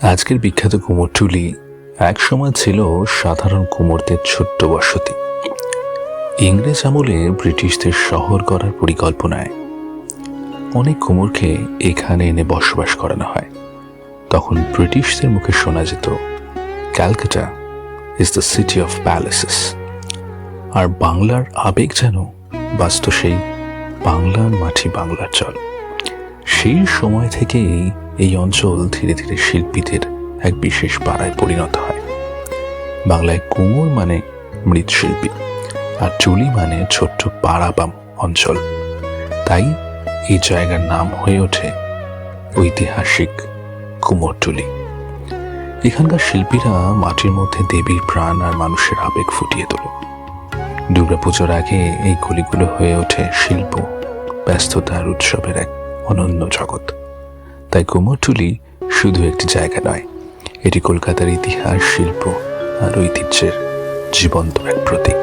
আজকের বিখ্যাত কুমোরটুলি একসময় ছিল সাধারণ কুমোরদের ছোট্ট বসতি। ইংরেজ আমলে ব্রিটিশদের শহর করার পরিকল্পনায় অনেক কুমোরকে এখানে এনে বসবাস করানো হয়। তখন ব্রিটিশদের মুখে শোনা যেত, Calcutta is the city of palaces. আর বাংলার আবেগ যেন বাঁচত সেই বাংলার মাটি বাংলার জল। সেই সময় থেকেই এই অঞ্চল ধীরে ধীরে শিল্পীদের এক বিশেষ পাড়ায় পরিণত হয়। বাংলায় কুমোর মানে মৃৎশিল্পী, আর টুলি মানে ছোট্ট পাড়া বা অঞ্চল। তাই এই জায়গার নাম হয়ে ওঠে ঐতিহাসিক কুমোরটুলি। এখানকার শিল্পীরা মাটির মধ্যে দেবীর প্রাণ আর মানুষের আবেগ ফুটিয়ে তোলে। দুর্গাপুজোর আগে এই গলিগুলো হয়ে ওঠে শিল্প, ব্যস্ততা আর উৎসবের এক অনন্য জগৎ। তাই কুমোরটুলি শুধু একটি জায়গা নয়, এটি কলকাতার ইতিহাস, শিল্প আর ঐতিহ্যের জীবন্ত এক প্রতীক।